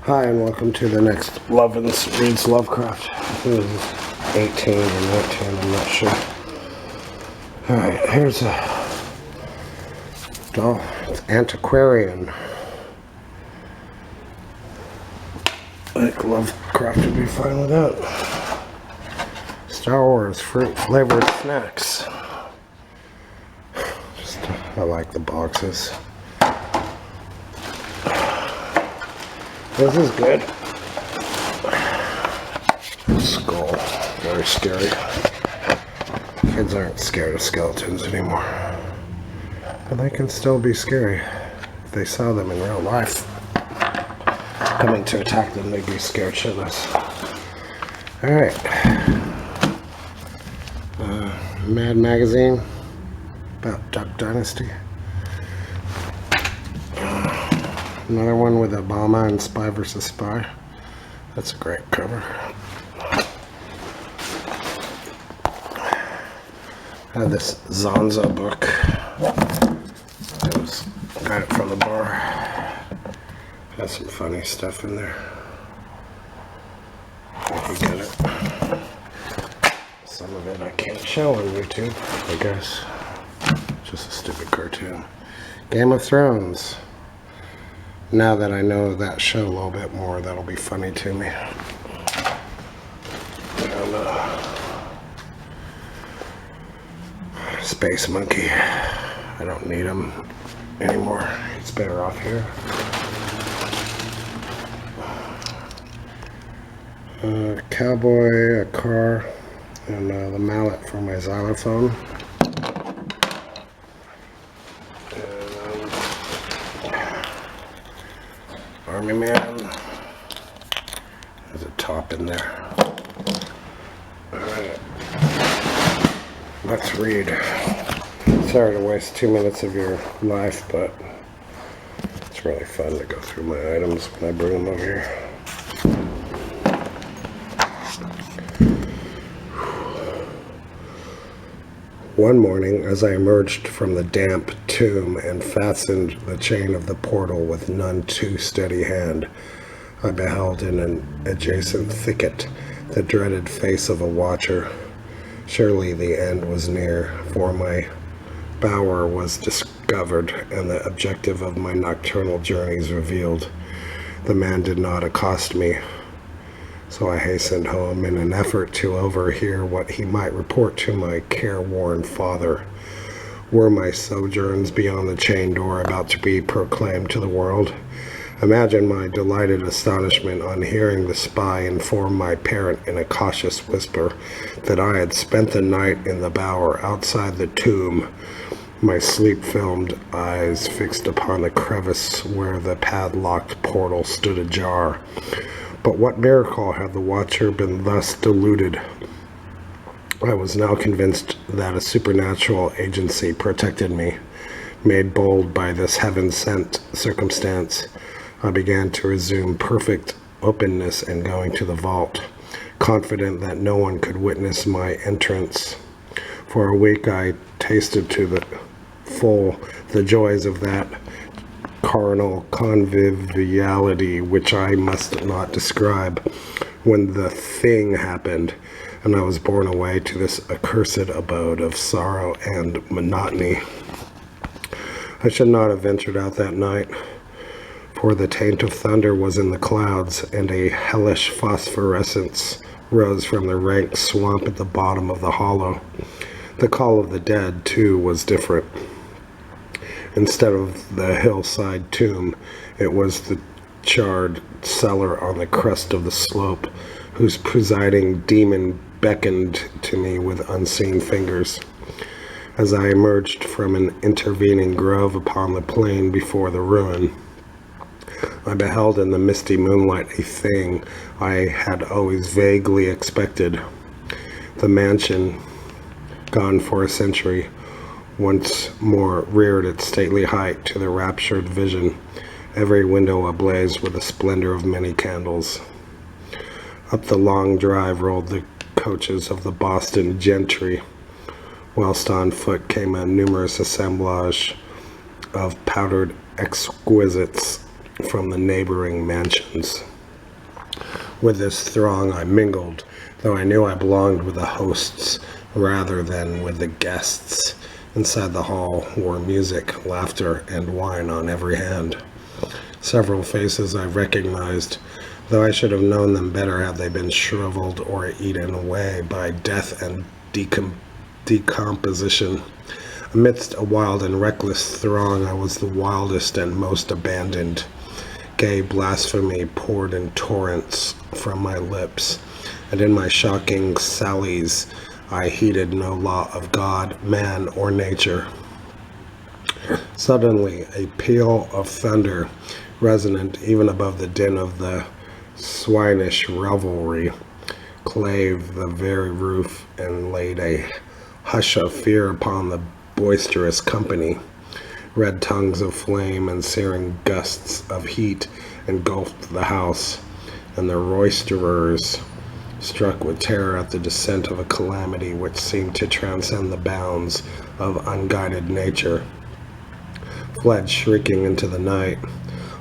Hi, and welcome to the next Lovins Reads Lovecraft. I think this is 18 or 19, I'm not sure. Alright, here's a doll. It's antiquarian. I think Lovecraft would be fine with that. Star Wars fruit flavored snacks. I like the boxes. This is good. Skull. Very scary. Kids aren't scared of skeletons anymore. But they can still be scary. If they saw them in real life coming to attack them, they'd be scared shitless. Alright. Mad Magazine about Duck Dynasty. Another one with Obama and Spy vs. Spy. That's a great cover. I have this Zonzo book. Got it from the bar. Has some funny stuff in there. If you get it. Some of it I can't show on YouTube, I guess. Just a stupid cartoon. Game of Thrones. Now that I know that show a little bit more, that'll be funny to me. And, Space Monkey. I don't need him anymore. It's better off here. A cowboy, a car, and the mallet for my xylophone. Army Man. There's a top in there. Alright. Let's read. Sorry to waste 2 minutes of your life, but it's really fun to go through my items when I bring them over here. One morning, as I emerged from the damp tomb and fastened the chain of the portal with none too steady hand, I beheld in an adjacent thicket the dreaded face of a watcher. Surely the end was near, for my bower was discovered and the objective of my nocturnal journeys revealed. The man did not accost me, so I hastened home in an effort to overhear what he might report to my careworn father. Were my sojourns beyond the chain door about to be proclaimed to the world? Imagine my delighted astonishment on hearing the spy inform my parent in a cautious whisper that I had spent the night in the bower outside the tomb, my sleep-filmed eyes fixed upon the crevice where the padlocked portal stood ajar. But what miracle had the watcher been thus deluded? I was now convinced that a supernatural agency protected me. Made bold by this heaven-sent circumstance, I began to resume perfect openness and going to the vault, confident that no one could witness my entrance. For a week I tasted to the full the joys of that carnal conviviality which I must not describe, when the thing happened, and I was borne away to this accursed abode of sorrow and monotony. I should not have ventured out that night, for the taint of thunder was in the clouds, and a hellish phosphorescence rose from the rank swamp at the bottom of the hollow. The call of the dead, too, was different. Instead of the hillside tomb, it was the charred cellar on the crest of the slope, whose presiding demon beckoned to me with unseen fingers. As I emerged from an intervening grove upon the plain before the ruin, I beheld in the misty moonlight a thing I had always vaguely expected. The mansion, gone for a century, once more reared its stately height to the raptured vision, every window ablaze with the splendor of many candles. Up the long drive rolled the coaches of the Boston gentry, whilst on foot came a numerous assemblage of powdered exquisites from the neighboring mansions. With this throng I mingled, though I knew I belonged with the hosts rather than with the guests. Inside the hall were music, laughter, and wine on every hand. Several faces I recognized, though I should have known them better had they been shriveled or eaten away by death and decomposition. Amidst a wild and reckless throng, I was the wildest and most abandoned. Gay blasphemy poured in torrents from my lips, and in my shocking sallies I heeded no law of God, man, or nature. Suddenly, a peal of thunder, resonant even above the din of the swinish revelry, clave the very roof and laid a hush of fear upon the boisterous company. Red tongues of flame and searing gusts of heat engulfed the house, and the roisterers, struck with terror at the descent of a calamity which seemed to transcend the bounds of unguided nature, fled shrieking into the night.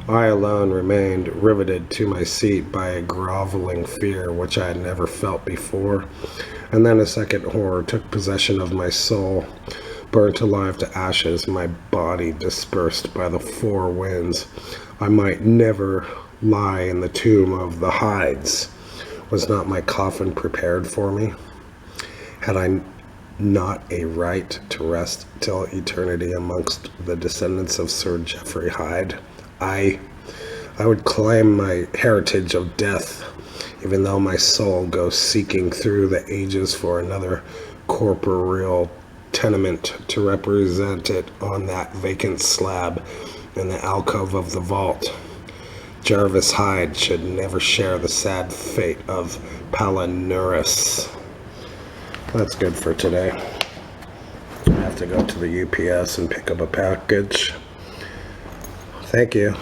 I alone remained riveted to my seat by a groveling fear which I had never felt before, and then a second horror took possession of my soul. Burnt alive to ashes, my body dispersed by the four winds, I might never lie in the tomb of the Hydes. Was not my coffin prepared for me? Had I not a right to rest till eternity amongst the descendants of Sir Geoffrey Hyde? I would claim my heritage of death, even though my soul goes seeking through the ages for another corporeal tenement to represent it on that vacant slab in the alcove of the vault. Jarvis Hyde should never share the sad fate of Palinurus. That's good for today. I have to go to the UPS and pick up a package. Thank you.